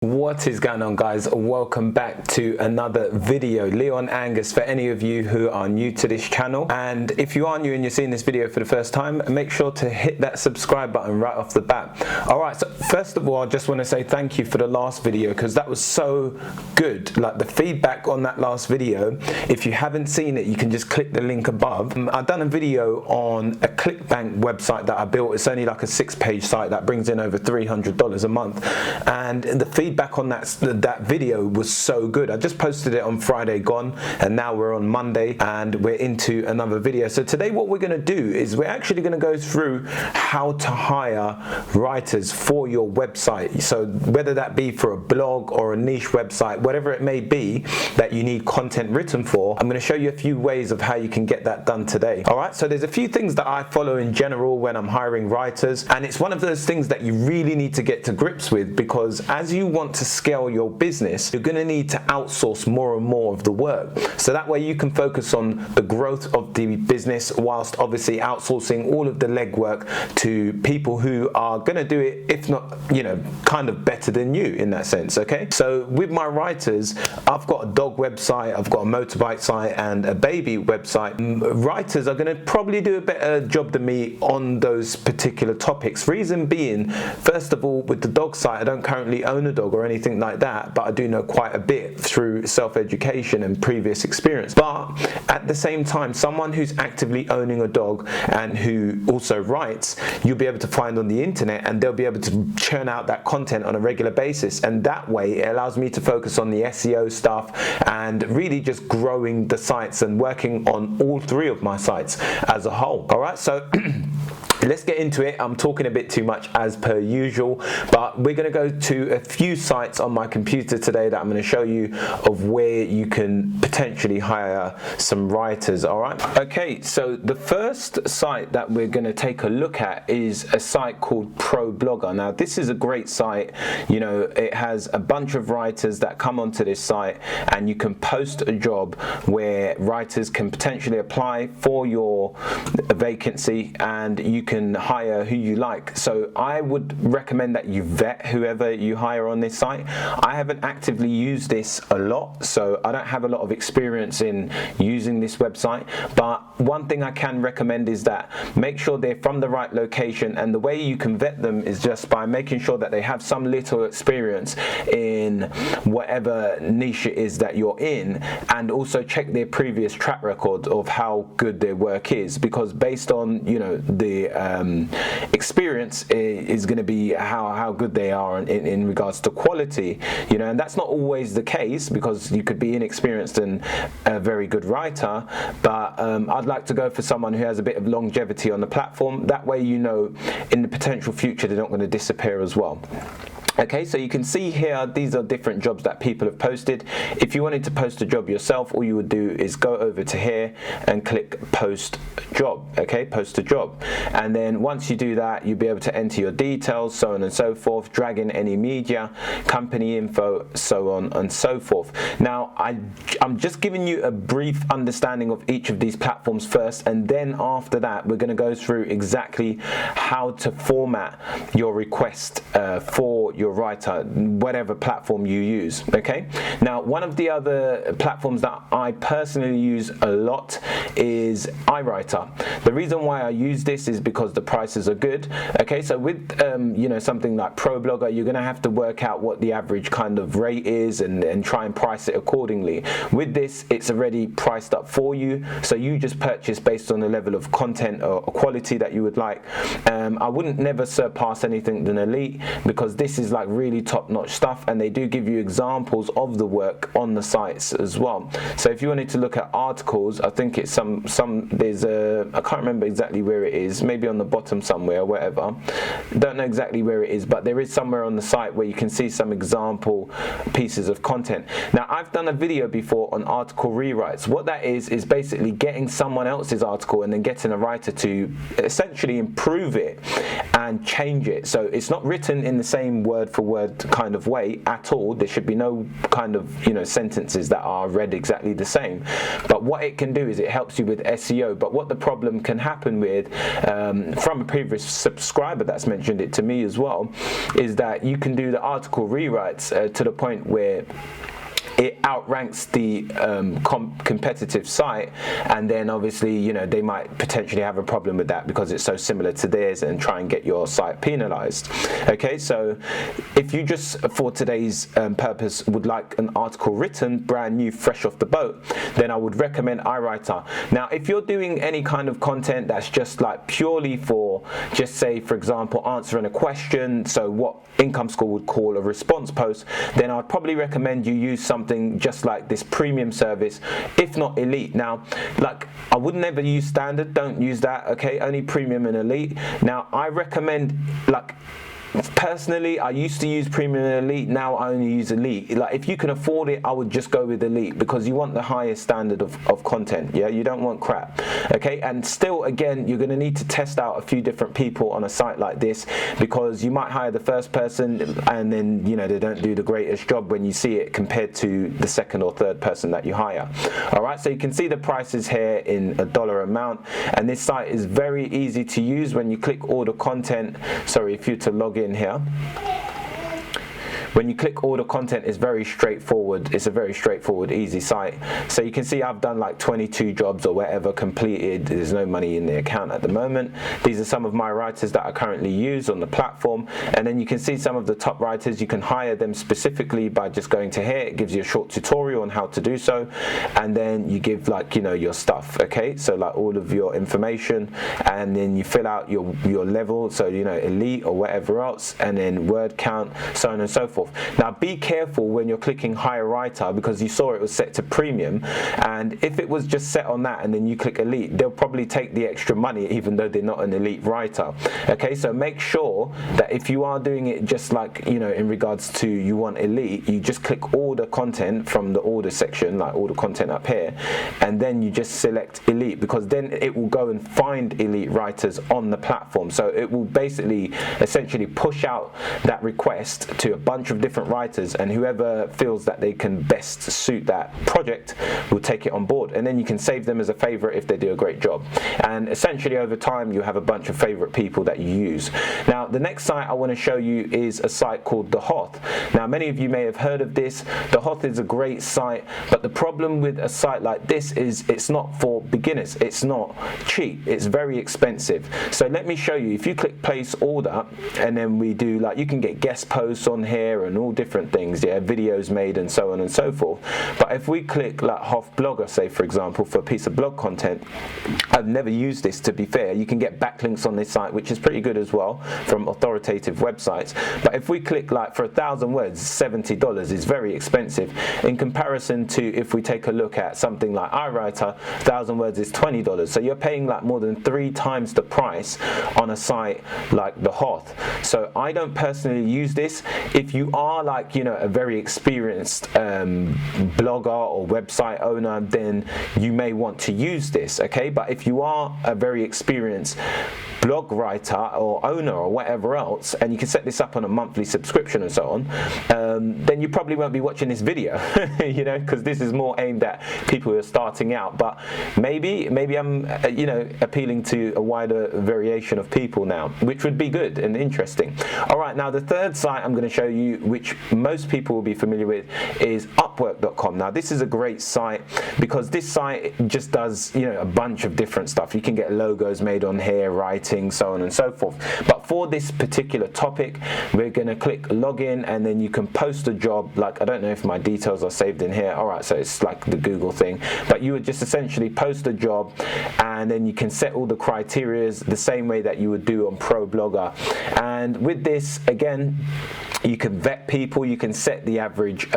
What is going on, guys? Welcome back to another video. Leon Angus for any of you who are new to this channel, and if you are new and you're seeing this video for the first time, make sure to hit that subscribe button right off the bat. Alright, so first of all, I just want to say thank you for the last video because that was so good. Like the feedback on that last video, if you haven't seen it, you can just click the link above. I've done a video on a ClickBank website that I built. It's only like a 6-page site that brings in over $300 a month, and the feedback on that video was so good. I just posted it on Friday gone, and now we're on Monday and we're into another video. So today what we're going to do is we're actually going to go through how to hire writers for your website. So whether that be for a blog or a niche website, whatever it may be that you need content written for, I'm going to show you a few ways of how you can get that done today. Alright, so there's a few things that I follow in general when I'm hiring writers, and it's one of those things that you really need to get to grips with, because as you want to scale your business, you're going to need to outsource more and more of the work, so that way you can focus on the growth of the business whilst obviously outsourcing all of the legwork to people who are going to do it, if not, you know, kind of better than you in that sense. Okay, so with my writers, I've got a dog website, I've got a motorbike site, and a baby website. Writers are going to probably do a better job than me on those particular topics. Reason being, first of all, with the dog site, I don't currently own a dog or anything like that, but I do know quite a bit through self-education and previous experience. But at the same time, someone who's actively owning a dog and who also writes, you'll be able to find on the internet, and they'll be able to churn out that content on a regular basis, and that way it allows me to focus on the SEO stuff and really just growing the sites and working on all three of my sites as a whole. All right, so let's get into it. I'm talking a bit too much as per usual, but we're going to go to a few sites on my computer today that I'm going to show you of where you can potentially hire some writers. All right. Okay, so the first site that we're going to take a look at is a site called ProBlogger. Now, this is a great site. You know, it has a bunch of writers that come onto this site, and you can post a job where writers can potentially apply for your vacancy, and you can hire who you like. So I would recommend that you vet whoever you hire on this site. I haven't actively used this a lot, so I don't have a lot of experience in using this website, but one thing I can recommend is that make sure they're from the right location, and the way you can vet them is just by making sure that they have some little experience in whatever niche it is that you're in, and also check their previous track record of how good their work is, because based on, you know, the experience is going to be how good they are in regards to quality, you know. And that's not always the case, because you could be inexperienced and a very good writer, but I'd like to go for someone who has a bit of longevity on the platform. That way, you know, in the potential future they're not going to disappear as well. Okay, so you can see here, these are different jobs that people have posted. If you wanted to post a job yourself, all you would do is go over to here and click post job. Okay, post a job, and then once you do that, you'll be able to enter your details, so on and so forth, drag in any media, company info, so on and so forth. Now, I'm just giving you a brief understanding of each of these platforms first, and then after that we're going to go through exactly how to format your request for your writer, whatever platform you use. Okay, now one of the other platforms that I personally use a lot is iWriter. The reason why I use this is because the prices are good. Okay, so with you know, something like ProBlogger, you're going to have to work out what the average kind of rate is and try and price it accordingly. With this, it's already priced up for you, so you just purchase based on the level of content or quality that you would like. I wouldn't never surpass anything than Elite, because this is like really top-notch stuff, and they do give you examples of the work on the sites as well. So if you wanted to look at articles, I think it's there's a, I can't remember exactly where it is, maybe on the bottom somewhere or whatever, don't know exactly where it is, but there is somewhere on the site where you can see some example pieces of content. Now, I've done a video before on article rewrites. What that is basically getting someone else's article and then getting a writer to essentially improve it and change it, so it's not written in the same word word for word kind of way at all. There should be no kind of, you know, sentences that are read exactly the same. But what it can do is it helps you with SEO. But what the problem can happen with, from a previous subscriber that's mentioned it to me as well, is that you can do the article rewrites to the point where it outranks the competitive site, and then obviously, you know, they might potentially have a problem with that because it's so similar to theirs and try and get your site penalized. Okay, so if you just for today's purpose would like an article written brand new, fresh off the boat, then I would recommend iWriter. Now if you're doing any kind of content that's just like purely for, just say for example, answering a question, so what Income School would call a response post, then I'd probably recommend you use something just like this premium service, if not elite. Now, like, I would never use standard, don't use that, okay? Only premium and elite. Now I recommend, like, personally, I used to use premium and elite, now I only use elite. Like, if you can afford it, I would just go with elite, because you want the highest standard of content. Yeah, you don't want crap. Okay, and still, again, you're going to need to test out a few different people on a site like this, because you might hire the first person and then, you know, they don't do the greatest job when you see it compared to the second or third person that you hire. All right, so you can see the prices here in a dollar amount, and this site is very easy to use. When you click order content, sorry, if you to log in here, when you click order content, it's very straightforward. It's a very straightforward, easy site. So you can see I've done like 22 jobs or whatever completed. There's no money in the account at the moment. These are some of my writers that I currently use on the platform. And then you can see some of the top writers. You can hire them specifically by just going to here. It gives you a short tutorial on how to do so. And then you give, like, you know, your stuff, okay? So like all of your information, and then you fill out your level. So, you know, elite or whatever else, and then word count, so on and so forth. Now be careful when you're clicking hire writer, because you saw it was set to premium, and if it was just set on that and then you click elite, they'll probably take the extra money even though they're not an elite writer. Okay, so make sure that if you are doing it just like, you know, in regards to you want elite, you just click order content from the order section, like order content up here, and then you just select elite, because then it will go and find elite writers on the platform. So it will basically essentially push out that request to a bunch of different writers, and whoever feels that they can best suit that project will take it on board, and then you can save them as a favorite if they do a great job. And essentially over time you have a bunch of favorite people that you use. Now the next site I want to show you is a site called The Hoth. Now many of you may have heard of this. The Hoth is a great site, but the problem with a site like this is it's not for beginners. It's not cheap, it's very expensive. So let me show you. If you click place order, and then we do, like, you can get guest posts on here and all different things, yeah, videos made and so on and so forth. But if we click like Hoth Blogger, say for example, for a piece of blog content, I've never used this, to be fair. You can get backlinks on this site, which is pretty good as well from authoritative websites. But if we click, like, for 1,000 words, $70 is very expensive in comparison to if we take a look at something like iWriter. 1,000 words is $20, so you're paying like more than 3 times the price on a site like The Hoth. So I don't personally use this. If you are, like, you know, a very experienced blogger or website owner, then you may want to use this, okay? But if you are a very experienced blog writer or owner or whatever else, and you can set this up on a monthly subscription and so on, then you probably won't be watching this video, you know, because this is more aimed at people who are starting out. But maybe I'm, you know, appealing to a wider variation of people now, which would be good and interesting. All right, now the third site I'm going to show you, which most people will be familiar with, is Upwork.com. Now this is a great site because this site just does, you know, a bunch of different stuff. You can get logos made on here, writing, so on and so forth. But for this particular topic, we're going to click login, and then you can post a job. Like, I don't know if my details are saved in here. All right, so it's like the Google thing, but you would just essentially post a job, and then you can set all the criterias the same way that you would do on Pro Blogger. And with this, again, you can vet people, you can set the average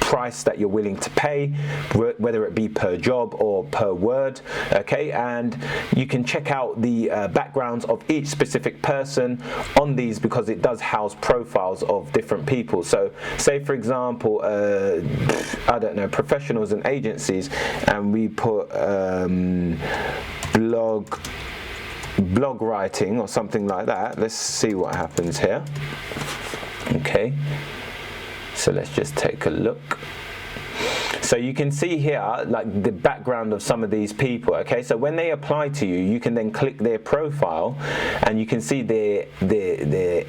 price that you're willing to pay, whether it be per job or per word, okay? And you can check out the backgrounds of each specific person on these, because it does house profiles of different people. So say for example, I don't know, professionals and agencies, and we put blog writing or something like that. Let's see what happens here. Okay, so let's just take a look. So you can see here like the background of some of these people. Okay, so when they apply to you, you can then click their profile and you can see their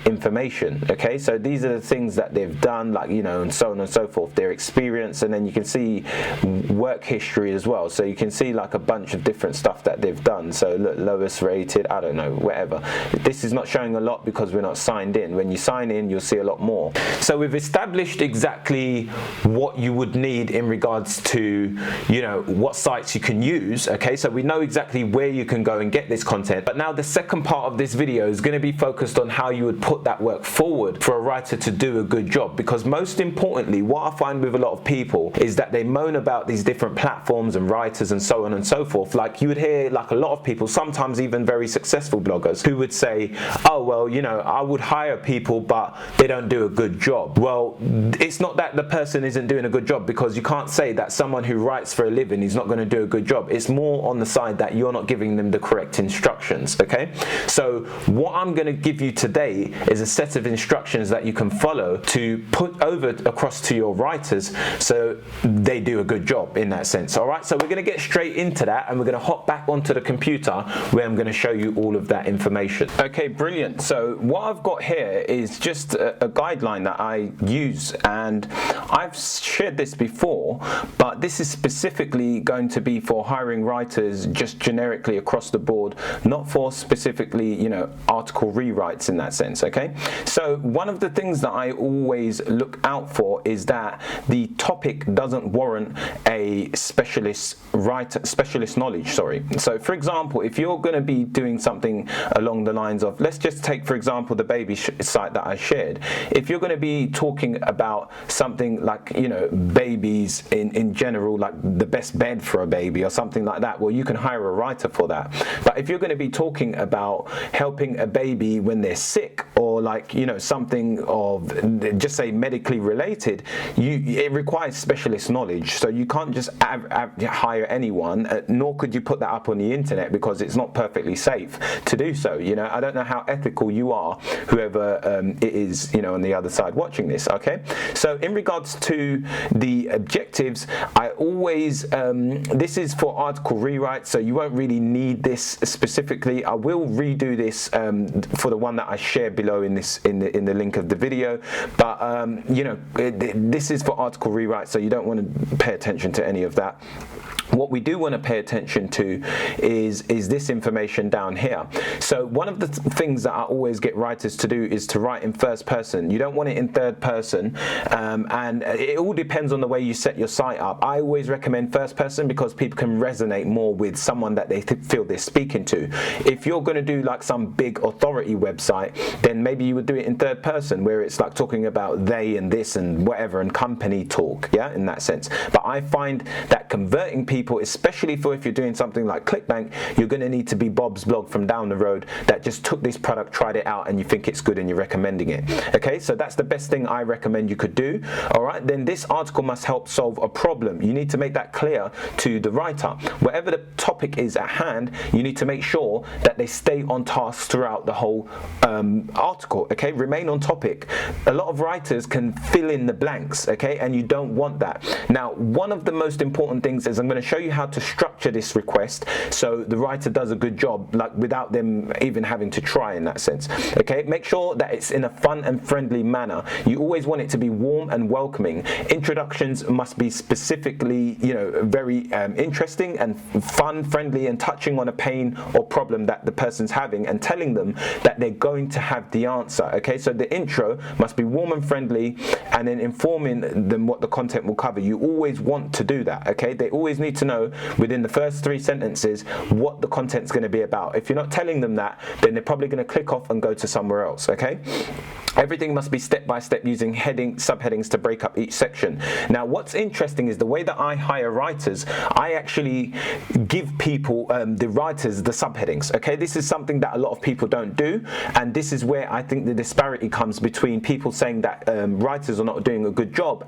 information. Okay, so these are the things that they've done, like, you know, and so on and so forth, their experience, and then you can see work history as well. So you can see like a bunch of different stuff that they've done. So look, lowest rated, I don't know, whatever. This is not showing a lot because we're not signed in. When you sign in, you'll see a lot more. So we've established exactly what you would need in regards to, you know, what sites you can use. Okay, so we know exactly where you can go and get this content, but now the second part of this video is going to be focused on how you would put that work forward for a writer to do a good job. Because most importantly, what I find with a lot of people is that they moan about these different platforms and writers and so on and so forth. Like you would hear like a lot of people, sometimes even very successful bloggers, who would say, oh well, you know, I would hire people but they don't do a good job. Well, it's not that the person isn't doing a good job, because you can't say that someone who writes for a living is not going to do a good job. It's more on the side that you're not giving them the correct instructions. Okay, so what I'm going to give you today is a set of instructions that you can follow to put over across to your writers so they do a good job in that sense. All right, so we're going to get straight into that and we're going to hop back onto the computer where I'm going to show you all of that information. Okay, brilliant. So what I've got here is just a guideline that I use, and I've shared this before, but this is specifically going to be for hiring writers just generically across the board, not for specifically, you know, article rewrites in that sense. Okay, so one of the things that I always look out for is that the topic doesn't warrant a specialist knowledge. So for example, if you're going to be doing something along the lines of, let's just take for example the baby site that I shared. If you're going to be talking about something like, you know, babies in general, like the best bed for a baby or something like that, well, you can hire a writer for that. But if you're going to be talking about helping a baby when they're sick, or like, you know, something of just say medically related, it requires specialist knowledge. So you can't just hire anyone, nor could you put that up on the internet, because it's not perfectly safe to do so. You know, I don't know how ethical you are, whoever it is, you know, on the other side watching this. Okay, so in regards to the objectives, I always this is for article rewrite, so you won't really need this specifically. I will redo this for the one that I share below in the link of the video, but you know, this is for article rewrite, so you don't want to pay attention to any of that. What we do want to pay attention to is this information down here. So one of the things that I always get writers to do is to write in first person. You don't want it in third person, and it all depends on the way you set your site up. I always recommend first person because people can resonate more with someone that they feel they're speaking to. If you're going to do like some big authority website, then maybe you would do it in third person, where it's like talking about they and this and whatever and company talk, yeah, in that sense. But I find that converting people, especially for if you're doing something like ClickBank, you're going to need to be Bob's blog from down the road that just took this product, tried it out, and you think it's good and you're recommending it. Okay, so that's the best thing I recommend you could do. All right, then this article must help solve a problem. You need to make that clear to the writer. Whatever the topic is at hand, you need to make sure that they stay on task throughout the whole article. Okay, remain on topic. A lot of writers can fill in the blanks, okay, and you don't want that. Now, one of the most important things is I'm going to show you how to structure this request so the writer does a good job, like without them even having to try in that sense. Okay, make sure that it's in a fun and friendly manner. You always want it to be warm and welcoming. Introductions must be specifically, you know, very interesting and fun, friendly, and touching on a pain or problem that the person's having and telling them that they're going to have the answer. Okay, so the intro must be warm and friendly, and then informing them what the content will cover. You always want to do that. Okay, they always need to know within the first 3 sentences what the content's going to be about. If you're not telling them that, then they're probably going to click off and go to somewhere else. Okay, everything must be step by step, using subheadings to break up each section. Now, what's interesting is the way that I hire writers, I actually give people, the writers, the subheadings. Okay, this is something that a lot of people don't do, and this is where I think the disparity comes between people saying that writers are not doing a good job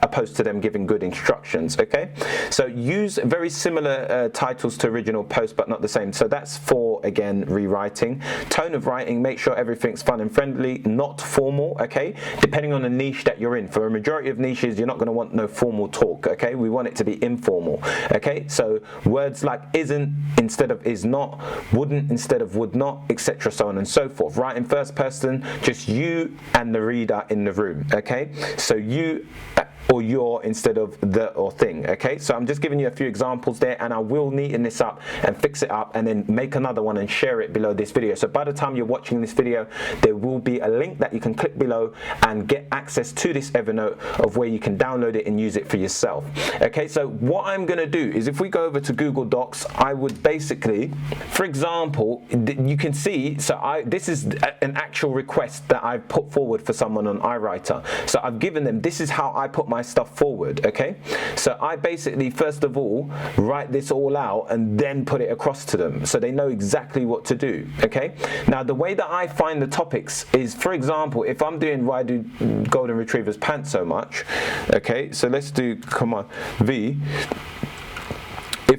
opposed to them giving good instructions. Okay, so use very similar titles to original post, but not the same. So that's for, again, rewriting. Tone of writing, make sure everything's fun and friendly, not formal, okay? Depending on the niche that you're in. For a majority of niches, you're not going to want no formal talk, okay? We want it to be informal, okay? So words like isn't instead of is not, wouldn't instead of would not, etc., so on and so forth. Right, in first person, just you and the reader in the room, okay? So you or your instead of the or thing, okay? So I'm just giving you a few examples there, and I will neaten this up and fix it up and then make another one and share it below this video. So by the time you're watching this video, there will be a link that you can click below and get access to this Evernote of where you can download it and use it for yourself. Okay, so what I'm gonna do is if we go over to Google Docs, I would basically, for example, you can see, so this is an actual request that I've put forward for someone on iWriter. So I've given them, this is how I put my stuff forward, okay? So I basically, first of all, write this all out and then put it across to them so they know exactly what to do, okay? Now, the way that I find the topics is, for example, if I'm doing why do golden retrievers pant so much, okay? So let's do, come on, V.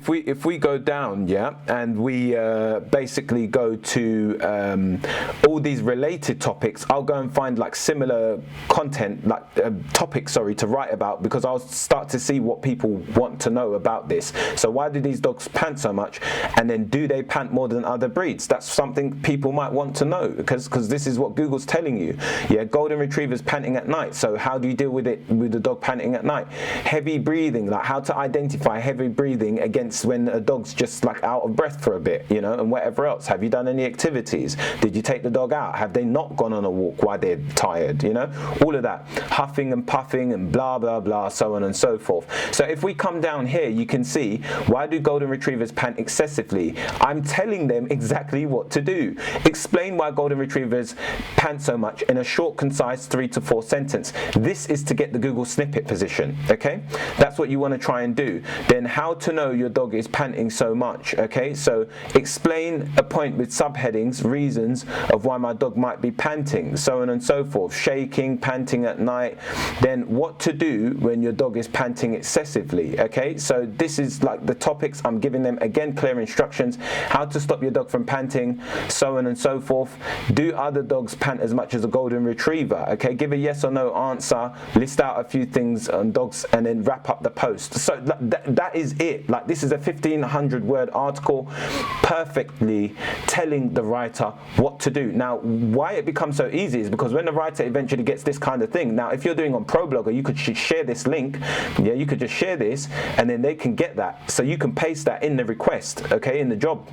If we go down, yeah, and we basically go to all these related topics, I'll go and find like similar content, like topics, sorry, to write about, because I'll start to see what people want to know about this. So why do these dogs pant so much? And then do they pant more than other breeds? That's something people might want to know, because this is what Google's telling you. Yeah, golden retrievers panting at night. So how do you deal with it with the dog panting at night? Heavy breathing, like how to identify heavy breathing against when a dog's just like out of breath for a bit, you know, and whatever else. Have you done any activities? Did you take the dog out? Have they not gone on a walk while they're tired, you know? All of that. Huffing and puffing and blah, blah, blah, so on and so forth. So if we come down here, you can see, why do golden retrievers pant excessively? I'm telling them exactly what to do. Explain why golden retrievers pant so much in a short, concise 3 to 4 sentence. This is to get the Google snippet position, okay? That's what you want to try and do. Then how to know your dog is panting so much, okay? So explain a point with subheadings, reasons of why my dog might be panting, so on and so forth. Shaking, panting at night. Then what to do when your dog is panting excessively, okay? So this is like the topics I'm giving them. Again, clear instructions, how to stop your dog from panting, so on and so forth. Do other dogs pant as much as a golden retriever, okay? Give a yes or no answer, list out a few things on dogs, and then wrap up the post. So that is it. Like, this is a 1,500 word article perfectly telling the writer what to do. Now, why it becomes so easy is because when the writer eventually gets this kind of thing, now if you're doing on ProBlogger, you could share this link, yeah, you could just share this and then they can get that. So you can paste that in the request, okay, in the job.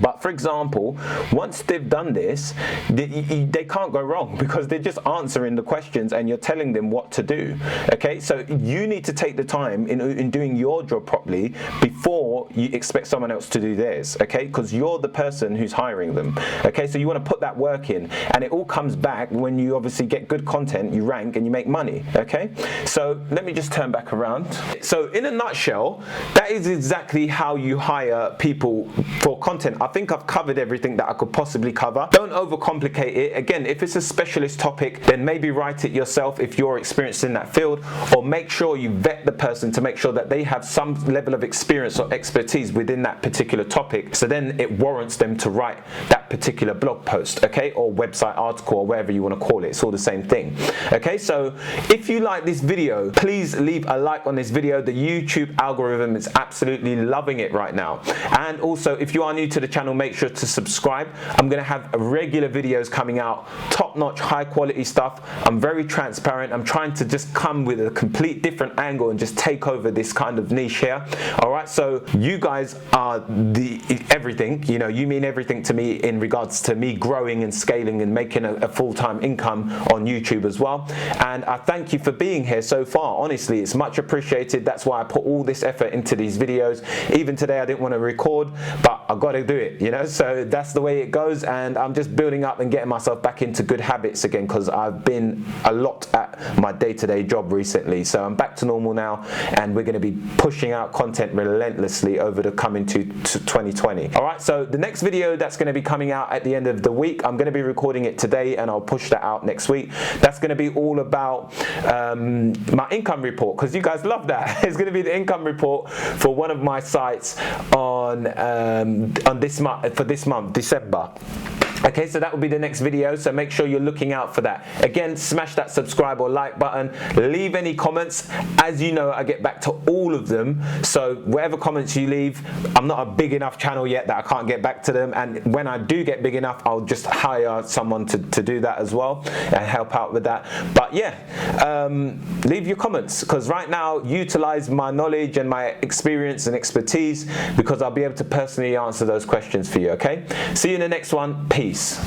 But for example, once they've done this, they can't go wrong because they're just answering the questions and you're telling them what to do, okay? So you need to take the time in doing your job properly before you expect someone else to do theirs, okay? Because you're the person who's hiring them, okay? So you want to put that work in, and it all comes back when you obviously get good content, you rank and you make money, okay? So let me just turn back around. So in a nutshell, that is exactly how you hire people for content. I think I've covered everything that I could possibly cover. Don't overcomplicate it. Again, if it's a specialist topic, then maybe write it yourself if you're experienced in that field, or make sure you vet the person to make sure that they have some level of experience or expertise within that particular topic, so then it warrants them to write that particular blog post, okay, or website article, or whatever you want to call it. It's all the same thing, okay? So if you like this video, please leave a like on this video. The YouTube algorithm is absolutely loving it right now. And also, if you are new to the channel, make sure to subscribe. I'm going to have regular videos coming out, top-notch, high-quality stuff. I'm very transparent. I'm trying to just come with a complete different angle and just take over this kind of niche here. All right, so you guys are the everything, you know, you mean everything to me in regards to me growing and scaling and making a full-time income on YouTube as well. And I thank you for being here so far. Honestly, it's much appreciated. That's why I put all this effort into these videos. Even today I didn't want to record, but I got to do it, you know, so that's the way it goes. And I'm just building up and getting myself back into good habits again, because I've been a lot at my day-to-day job recently. So I'm back to normal now, and we're going to be pushing out content relentlessly over the coming to 2020. All right, so the next video that's going to be coming out at the end of the week, I'm going to be recording it today and I'll push that out next week. That's going to be all about my income report, because you guys love that. It's going to be the income report for one of my sites on this month, for this month, December. Okay, so that will be the next video, so make sure you're looking out for that. Again, smash that subscribe or like button, leave any comments. As you know, I get back to all of them, so whatever comments you leave, I'm not a big enough channel yet that I can't get back to them, and when I do get big enough, I'll just hire someone to do that as well and help out with that. But yeah, leave your comments, because right now, utilize my knowledge and my experience and expertise, because I'll be able to personally answer those questions for you, okay? See you in the next one. Peace.